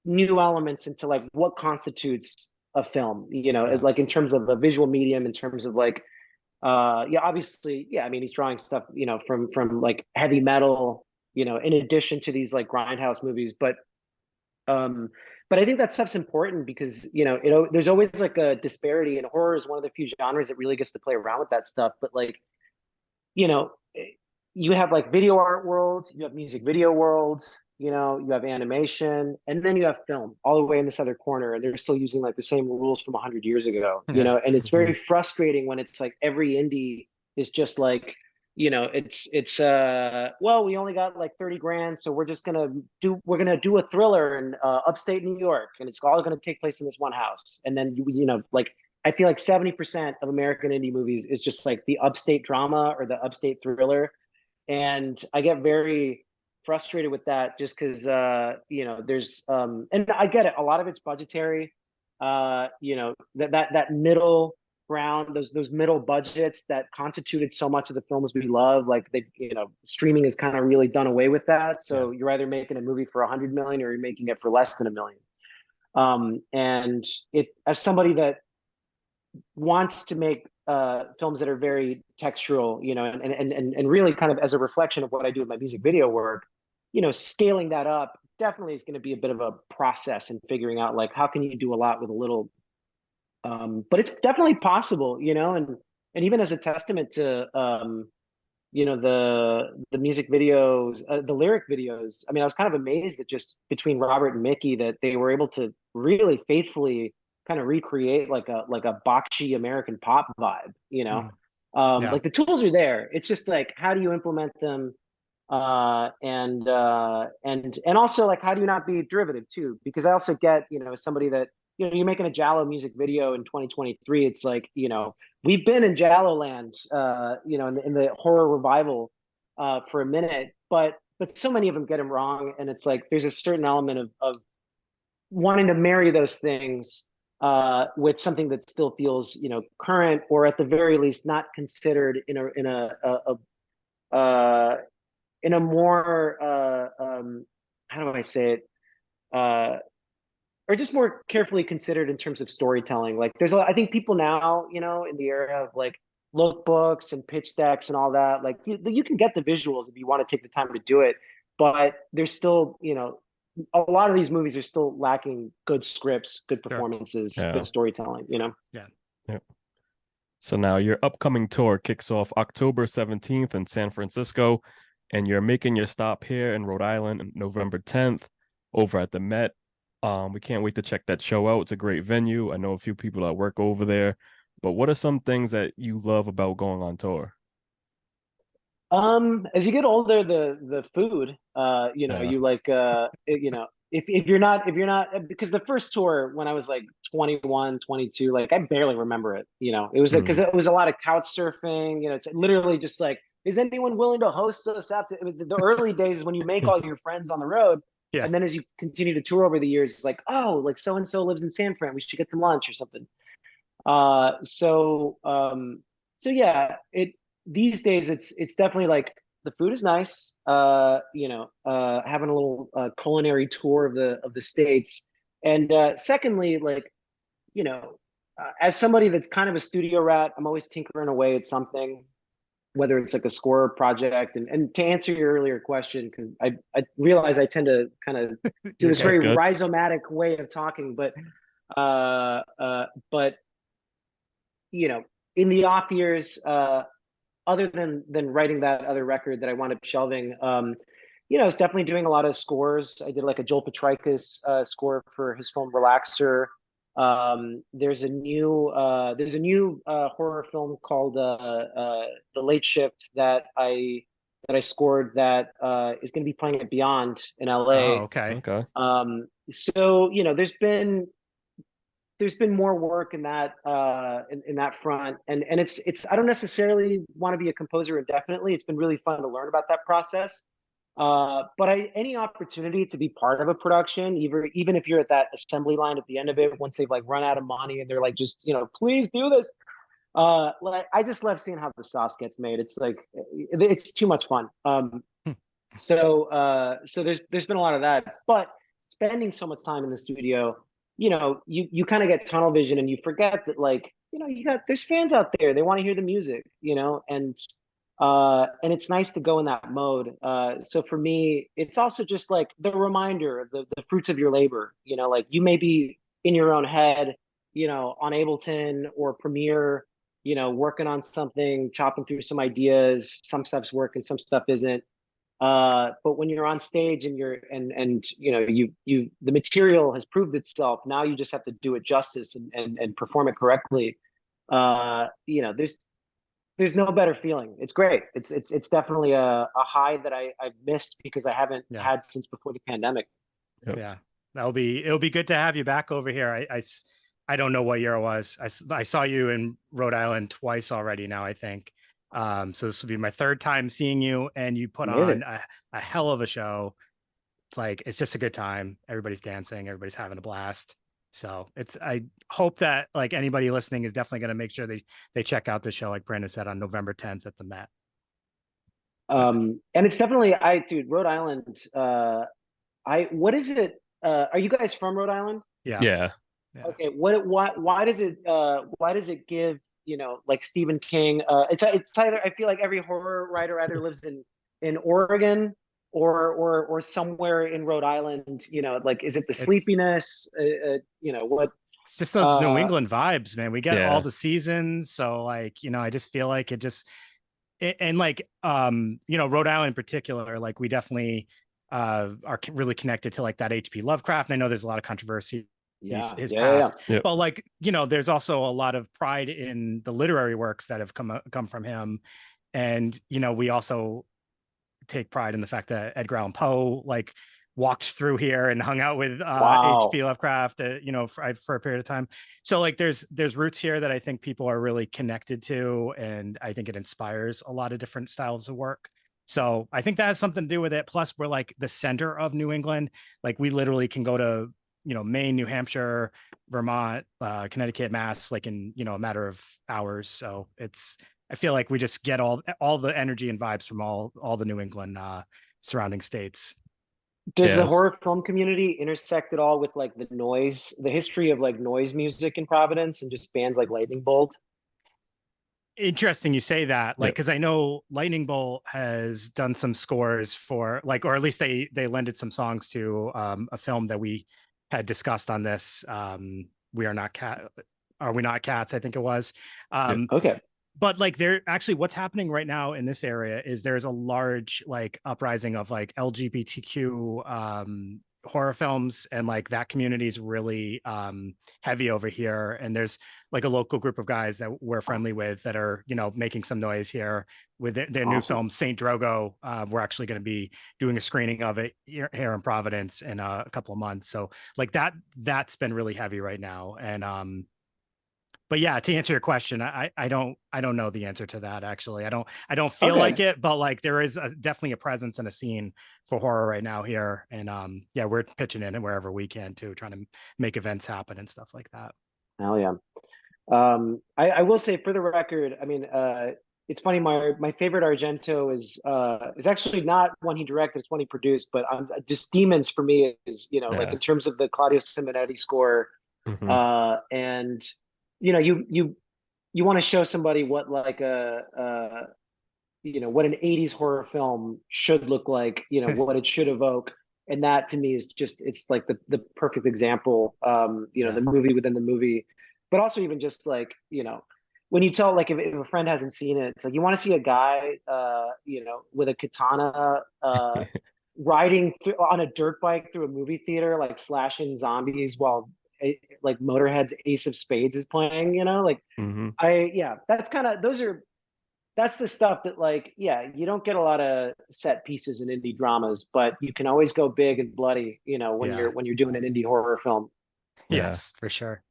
new elements into like what constitutes a film, yeah, like in terms of a visual medium, in terms of like yeah, obviously, yeah, I mean he's drawing stuff, from like heavy metal, in addition to these like grindhouse movies, um but I think that stuff's important because there's always like a disparity, and horror is one of the few genres that really gets to play around with that stuff. But like, you know, you have like video art world, you have music video world, you have animation, and then you have film all the way in this other corner, and they're still using like the same rules from 100 years ago, yeah, and it's very frustrating when it's like every indie is just like, it's well, we only got like 30 grand, so we're gonna do a thriller in upstate New York, and it's all gonna take place in this one house. And then like I feel like 70% of American indie movies is just like the upstate drama or the upstate thriller. And I get very frustrated with that just because, there's, and I get it. A lot of it's budgetary, that middle ground, those middle budgets that constituted so much of the films we love. Like streaming has kind of really done away with that. yeah, So you're either making a movie for 100 million or you're making it for less than a million. And it, as somebody that wants to make films that are very textural, and really kind of as a reflection of what I do with my music video work, scaling that up definitely is going to be a bit of a process and figuring out like how can you do a lot with a little. But it's definitely possible, and even as a testament to the music videos, the lyric videos. I mean, I was kind of amazed that just between Robert and Mickey that they were able to really faithfully kind of recreate like a boxy American pop vibe, mm, yeah, like the tools are there. It's just like how do you implement them, and also like how do you not be derivative too? Because I also get, as somebody that, you're making a Jallo music video in 2023. It's like, we've been in Jallo land, in the horror revival, for a minute, but so many of them get them wrong, and it's like there's a certain element of wanting to marry those things with something that still feels, current, or at the very least not considered in a more how do I say it, or just more carefully considered in terms of storytelling. Like there's I think people now, in the era of like lookbooks and pitch decks and all that, like you can get the visuals if you want to take the time to do it, but there's still, a lot of these movies are still lacking good scripts, good sure, performances, Yeah. good storytelling, yeah. Yep. So now your upcoming tour kicks off October 17th in San Francisco, and you're making your stop here in Rhode Island on November 10th over at the Met. We can't wait to check that show out. It's a great venue. I know a few people that work over there. But what are some things that you love about going on tour? As you get older, the food, Yeah. you like, if you're not, because the first tour when I was like 21, 22, like I barely remember it. It was because Mm. it was a lot of couch surfing. It's literally just like, is anyone willing to host us after the early days when you make all your friends on the road, Yeah. and then as you continue to tour over the years, it's like, oh, like so and so lives in San Fran, we should get some lunch or something. So yeah, it these days it's definitely like the food is nice. Having a little culinary tour of the states, and secondly, like as somebody that's kind of a studio rat, I'm always tinkering away at something, whether it's like a score project. And to answer your earlier question, because I realize I tend to kind of do You're this good. That's very good. rhizomatic way of talking, but in the off years, other than writing that other record that I wound up shelving, I was definitely doing a lot of scores. I did like a Joel Petrakis score for his film Relaxer. There's a new horror film called The Late Shift that I scored that is going to be playing at Beyond in Oh, LA. okay. Okay. So there's been more work in that in that front, and it's I don't necessarily want to be a composer indefinitely. It's been really fun to learn about that process. But any opportunity to be part of a production, even if you're at that assembly line at the end of it, once they've like run out of money and they're like, just please do this. Like I just love seeing how the sauce gets made. It's like it's too much fun. So there's been a lot of that, but spending so much time in the studio, you kind of get tunnel vision and you forget that, like, there's fans out there. They want to hear the music, and it's nice to go in that mode. So for me, it's also just like the reminder of the fruits of your labor. Like you may be in your own head, on Ableton or Premiere, working on something, chopping through some ideas. Some stuff's working, some stuff isn't. But when you're on stage and the material has proved itself, now you just have to do it justice and perform it correctly. There's no better feeling. It's great. It's definitely a high that I've missed because I haven't Yeah. had since before the pandemic. Yep. Yeah. It'll be good to have you back over here. I don't know what year it was. I saw you in Rhode Island twice already now, I think. So this will be my third time seeing you, and you put Amazing. on a hell of a show. It's just a good time. Everybody's dancing, everybody's having a blast. So I hope that like anybody listening is definitely going to make sure they check out the show, like Brandon said, on November 10th at the Met. And it's definitely dude, Rhode Island. What is it? Are you guys from Rhode Island? Yeah. Yeah. Yeah. Okay. Why does it give, like Stephen King, it's either, I feel like every horror writer either lives in Oregon or somewhere in Rhode Island, like, is it the It's sleepiness? What, it's just those New uh, England vibes, man. We get all Yeah. the seasons. So like, I just feel like and like Rhode Island in particular, like we definitely are really connected to like that HP Lovecraft. And I know there's a lot of controversy yeah, his yeah, yeah, yeah. past, Yep. but like there's also a lot of pride in the literary works that have come from him. And we also take pride in the fact that Edgar Allan Poe like walked through here and hung out with Wow. HP Lovecraft, for a period of time. So like there's roots here that I think people are really connected to, and I think it inspires a lot of different styles of work. So I think that has something to do with it. Plus, we're like the center of New England. Like we literally can go to Maine, New Hampshire, Vermont, Connecticut, Mass, like in a matter of hours. So I feel like we just get all the energy and vibes from all the New England surrounding states. Does the Yes. horror film community intersect at all with like the history of like noise music in Providence and just bands like Lightning Bolt? Interesting you say that, like, Yep. because I know Lightning Bolt has done some scores for like, or at least they lended some songs to a film that we had discussed on this. We are not cat. Are We Not Cats? I think it was. Yeah. Okay. But like there actually what's happening right now in this area is there's a large like uprising of like LGBTQ horror films, and like that community is really heavy over here, and there's like a local group of guys that we're friendly with that are, you know, making some noise here with their new Awesome. film Saint Drogo. We're actually going to be doing a screening of it here in Providence in a couple of months, so like that's been really heavy right now. And but yeah, to answer your question, I don't know the answer to that actually. I don't feel Okay. like it, but like there is definitely a presence and a scene for horror right now here, and yeah, we're pitching in wherever we can too, trying to make events happen and stuff like that. Hell yeah. I will say for the record, I mean, it's funny. My favorite Argento is actually not one he directed; it's one he produced. But just Demons for me is, you know, like Yeah. in terms of the Claudio Simonetti score, Mhm. and you know, you want to show somebody what like you know, what an 80s horror film should look like, you know, what it should evoke. And that to me is just, it's like the perfect example, you know, Yeah. the movie within the movie, but also even just like, you know, when you tell, like, if a friend hasn't seen it, it's like, you want to see a guy, you know, with a katana, riding on a dirt bike through a movie theater, like slashing zombies while like Motorhead's Ace of Spades is playing, you know, like Mhm. yeah, that's kind of, that's the stuff that, like, yeah, you don't get a lot of set pieces in indie dramas, but you can always go big and bloody, you know, Yeah. when you're doing an indie horror film. Yeah. Yes, for sure.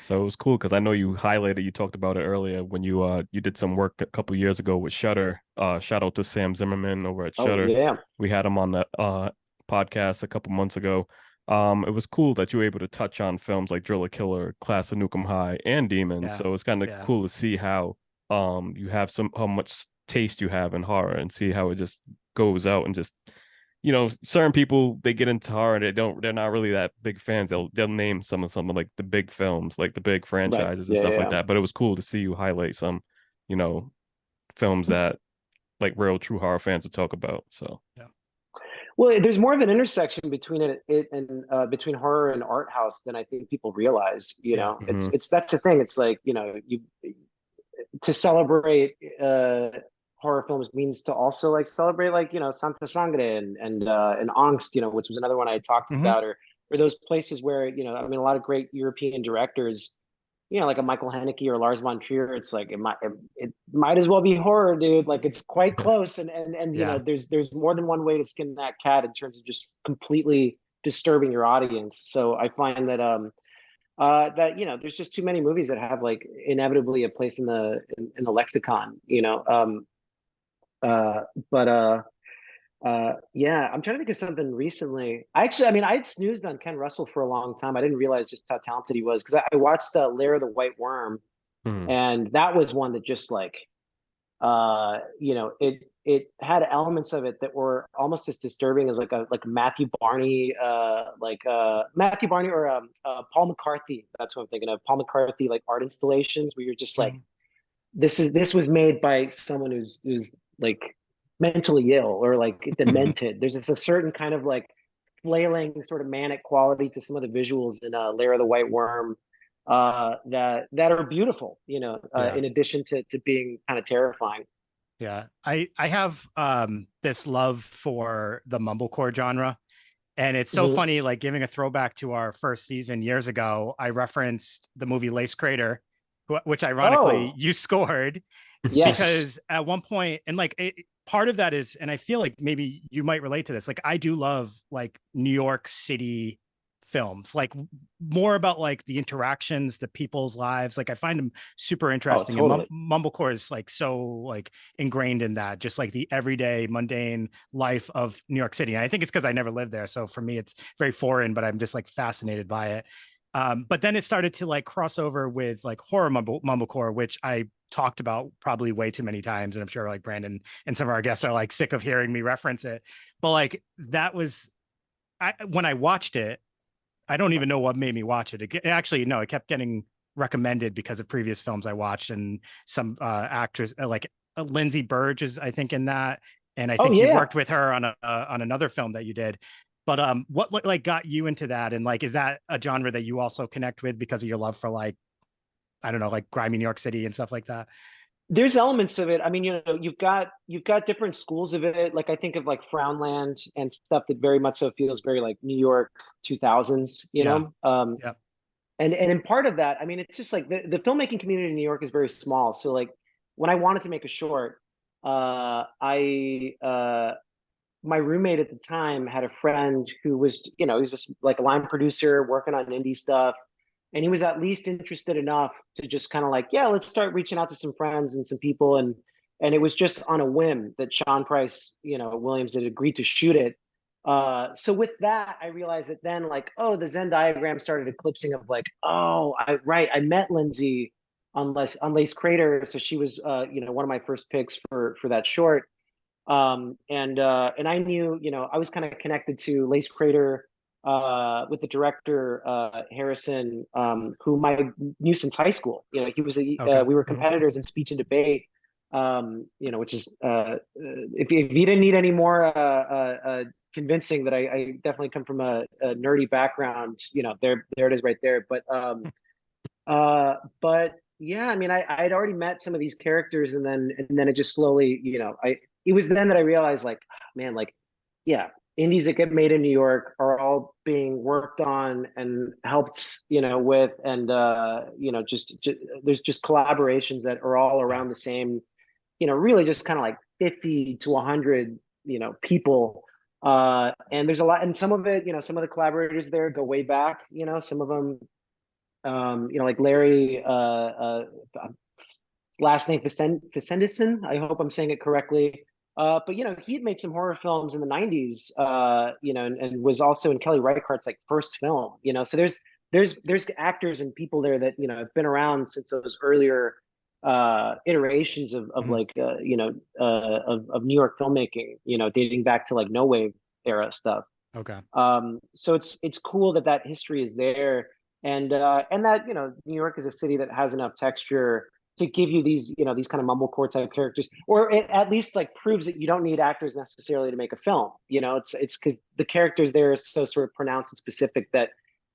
So it was cool because I know you highlighted, you talked about it earlier when you did some work a couple years ago with Shutter. Shout out to Sam Zimmerman over at Oh Shutter. yeah. We had him on the podcast a couple months ago. It was cool that you were able to touch on films like Driller Killer, Class of Nukem High, and Demons. Yeah. So it's kind of Yeah. cool to see how you have how much taste you have in horror and see how it just goes out and just, you know, certain people, they get into horror, they're not really that big fans. They'll name some of like the big films, like the big Right. franchises and Yeah, stuff like yeah. that. But it was cool to see you highlight some, you know, films that like real true horror fans would talk about. So Yeah. Well, there's more of an intersection between it and between horror and art house than I think people realize. You Yeah. know, mhm. it's that's the thing. It's like, you know, you to celebrate horror films means to also like celebrate, like, you know, Santa Sangre and Angst, you know, which was another one I talked Hmm. about, or those places where, you know, I mean, a lot of great European directors, you know, like a Michael Haneke or Lars von Trier. It's like it might as well be horror, dude. Like it's quite close, and you know, Yeah. there's more than one way to skin that cat in terms of just completely disturbing your audience. So I find that that, you know, there's just too many movies that have like inevitably a place in in the lexicon, you know. Uh, but yeah, I'm trying to think of something recently. I mean, I'd snoozed on Ken Russell for a long time. I didn't realize just how talented he was because I watched Lair of the White Worm, Mhm. and that was one that just like, you know, it had elements of it that were almost as disturbing as like Matthew Barney, Matthew Barney or Paul McCarthy. That's what I'm thinking of. Paul McCarthy, like art installations where you're just like, Mhm. this was made by someone who's like mentally ill or like demented. There's just a certain kind of like flailing sort of manic quality to some of the visuals in Lair of the White Worm, that are beautiful, you know, Yeah. in addition to being kind of terrifying. Yeah. I have this love for the mumblecore genre. And it's so Mhm. funny, like giving a throwback to our first season years ago, I referenced the movie Lace Crater, which ironically Oh, you scored, yes. because at one point, and like part of that is, and I feel like maybe you might relate to this, like I do love like New York City films, like more about like the interactions, the people's lives. Like I find them super Oh, interesting, and totally. mumblecore is like so like ingrained in that, just like the everyday mundane life of New York City. And I think it's because I never lived there, so for me it's very foreign, but I'm just like fascinated by it. But then it started to like cross over with like horror mumblecore, which I talked about probably way too many times, and I'm sure like Brandon and some of our guests are like sick of hearing me reference it. But like that was, when I watched it, I don't even know what made me watch it. Actually, no, it kept getting recommended because of previous films I watched, and some actors like Lindsay Burge is, I think, in that, and I Oh think you've yeah. worked with her on another film that you did. But what like got you into that, and like is that a genre that you also connect with because of your love for like I don't know, like grimy New York City and stuff like that? There's elements of it. I mean, you've got different schools of it. Like I think of like Frownland and stuff that very much so feels very like New York 2000s, Yeah. Yeah. And in part of that, I mean, it's just like the filmmaking community in New York is very small. So like when I wanted to make a short, I my roommate at the time had a friend who was, he was just like a line producer working on indie stuff. And he was at least interested enough to just kind of like, yeah, let's start reaching out to some friends and some people. And it was just on a whim that Sean Price, Williams had agreed to shoot it. So with that, I realized that then like, oh, the Venn diagram started eclipsing of like, oh, I met Lindsay on Lace Crater. So she was, one of my first picks for that short. And I knew, I was kind of connected to Lace Crater with the director Harrison, whom I knew since high school. He was Okay. we were competitors in speech and debate. Which is if you didn't need any more convincing that I definitely come from a nerdy background. There it is right there. But yeah, I mean, I'd already met some of these characters, and then it just slowly, it was then that I realized, like, man, like, yeah, indies that get made in New York are all being worked on and helped, with, and just there's just collaborations that are all Yeah. around the same, really just kind of like 50 to 100, people. And there's a lot, and some of it, some of the collaborators there go way back, some of them like Larry, last name Vicendison. I hope I'm saying it correctly. But he had made some horror films in the '90s, and was also in Kelly Reichardt's like first film. So there's actors and people there that have been around since those earlier iterations of Mhm. like of New York filmmaking. Dating back to like no wave era stuff. Okay. So it's cool that history is there, and that New York is a city that has enough texture to give you these kind of mumblecore type characters, or it at least like proves that you don't need actors necessarily to make a film. It's because the characters there are so sort of pronounced and specific that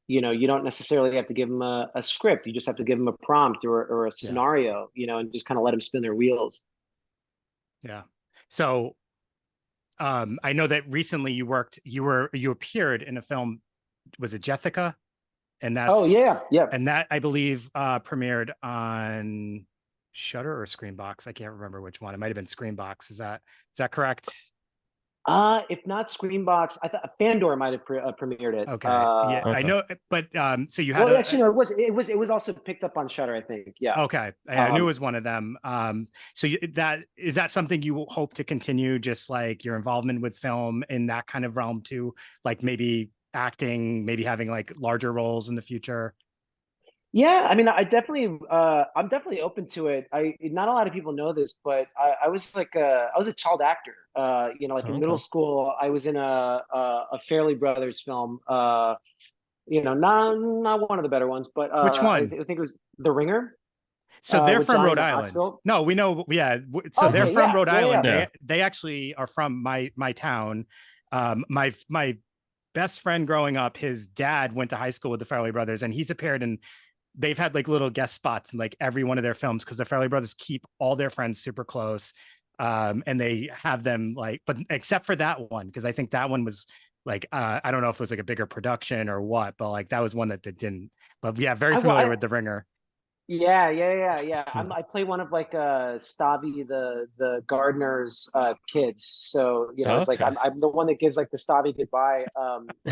you don't necessarily have to give them a script. You just have to give them a prompt or a Yeah. scenario, and just kind of let them spin their wheels. Yeah. So I know that recently you appeared in a film, was it Jethica? And Oh that's yeah, yeah. and that I believe premiered on Shutter or Screenbox. I can't remember which one. It might have been Screenbox. Is that correct? If not Screenbox, I thought Fandor might have premiered it. Okay. Yeah, I Okay. know, but so you had Well, actually, no, it was also picked up on Shutter, I think. Yeah. okay. I knew it was one of them. So that something you hope to continue, just like your involvement with film in that kind of realm too, like maybe acting, maybe having like larger roles in the future? Yeah, I mean, I'm definitely open to it. Not a lot of people know this, but I was like I was a child actor. Like in middle Okay. school, I was in a Fairley Brothers film. Not one of the better ones, but Which one? I think it was The Ringer, So they're with from Johnny Rhode Island. Knoxville. No, we know. Yeah. So they're Okay, from yeah, Rhode yeah, Island. yeah. Yeah. They actually are from my town. My best friend growing up, his dad went to high school with the Farrelly brothers, and he's appeared in. They've had like little guest spots in like every one of their films because the Farrelly brothers keep all their friends super close. And they have them like, but except for that one, because I think that one was like I don't know if it was like a bigger production or what, but like that was one that didn't. But yeah, very I, well, familiar I with The Ringer. Yeah. Hmm. I play one of like Stavi the gardener's kids. So it's like Okay. I'm the one that gives like the Stavi goodbye.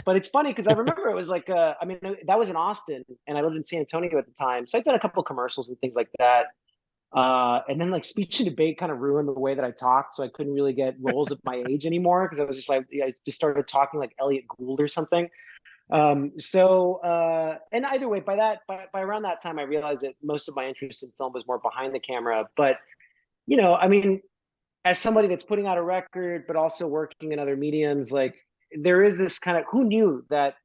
But it's funny because I remember it was like I mean that was in Austin and I lived in San Antonio at the time, so I did a couple of commercials and things like that. And then like speech and debate kind of ruined the way that I talked, so I couldn't really get roles of my age anymore because I was just like I just started talking like Elliot Gould or something. And either way, by around that time, I realized that most of my interest in film was more behind the camera. But, I mean, as somebody that's putting out a record, but also working in other mediums, like there is this kind of, who knew that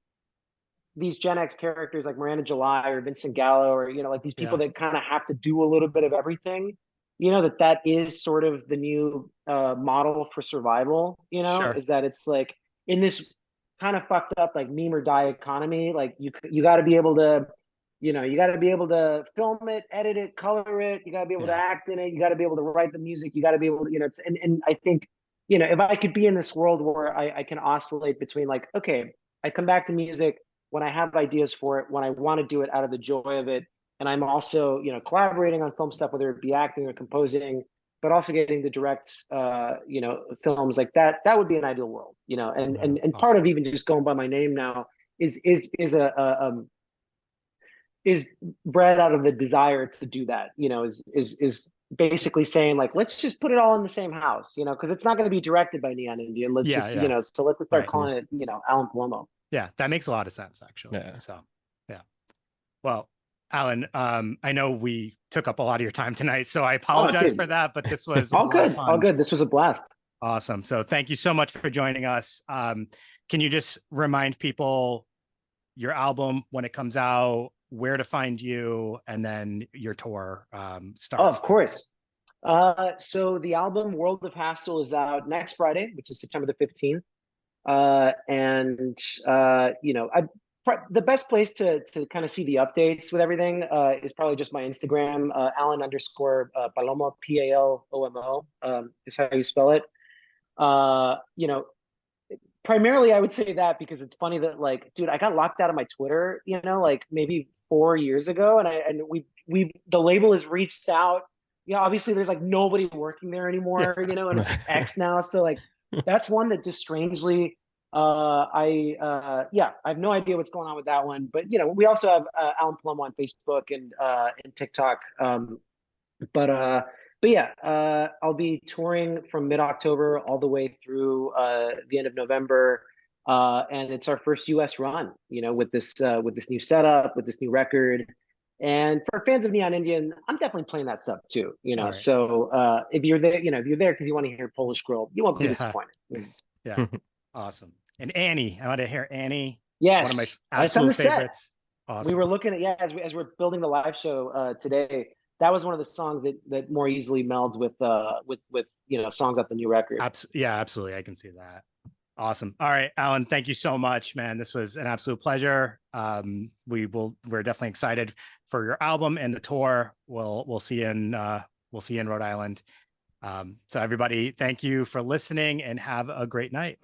these Gen X characters like Miranda July or Vincent Gallo or, like these people Yeah. that kind of have to do a little bit of everything, that is sort of the new model for survival, Sure. is that it's like in this kind of fucked up like meme or die economy, like you got to be able to You know, you got to be able to film it, edit it, color it. You got to be able to act in it. You got to be able to write the music. You got to be able to, you know, and I think, you know, if I could be in this world where I can oscillate between like, okay, I come back to music when I have ideas for it, when I want to do it out of the joy of it. And I'm also, you know, collaborating on film stuff, whether it be acting or composing, but also getting to direct, you know, films like that. That would be an ideal world, you know, and Awesome. part of even just going by my name now is bred out of the desire to do that, you know, is basically saying like, let's just put it all in the same house, you know, because it's not going to be directed by Neon Indian. Let's just, you know, so let's just start calling it, you know, Alan Palomo. Yeah, that makes a lot of sense, actually. So, yeah. Well, Alan, I know we took up a lot of your time tonight, so I apologize for that, but this was all good. All good. This was a blast. Awesome. So thank you so much for joining us. Can you just remind people your album, when it comes out, where to find you, and then your tour starts? Oh, of course. So the album World of Hassle is out next Friday, which is September the 15th. You know, the best place to kind of see the updates with everything is probably just my Instagram, Alan_Palomo, Palomo, is how you spell it. You know, primarily I would say that because it's funny that like, dude, I got locked out of my Twitter, you know, like maybe 4 years ago, and the label has reached out. You know, obviously there's like nobody working there anymore, you know, and it's just X now. So like, that's one that just strangely, I have no idea what's going on with that one. But you know, we also have Alan Palomo on Facebook and TikTok. But yeah, I'll be touring from mid-October all the way through the end of November, and it's our first U.S. run. You know, with this new setup, with this new record. And for fans of Neon Indian, I'm definitely playing that stuff too. You know, so if you're there, you know, if you're there because you want to hear Polish Girl, you won't be disappointed. Yeah, awesome. And Annie, I want to hear Annie. Yes, one of my absolute favorites. Awesome. We were looking at as we're building the live show today. That was one of the songs that more easily melds with you know, songs off the new record. Yeah, absolutely. I can see that. Awesome. All right, Alan, thank you so much, man. This was an absolute pleasure. We're definitely excited for your album and the tour. We'll see you in Rhode Island. So everybody, thank you for listening and have a great night.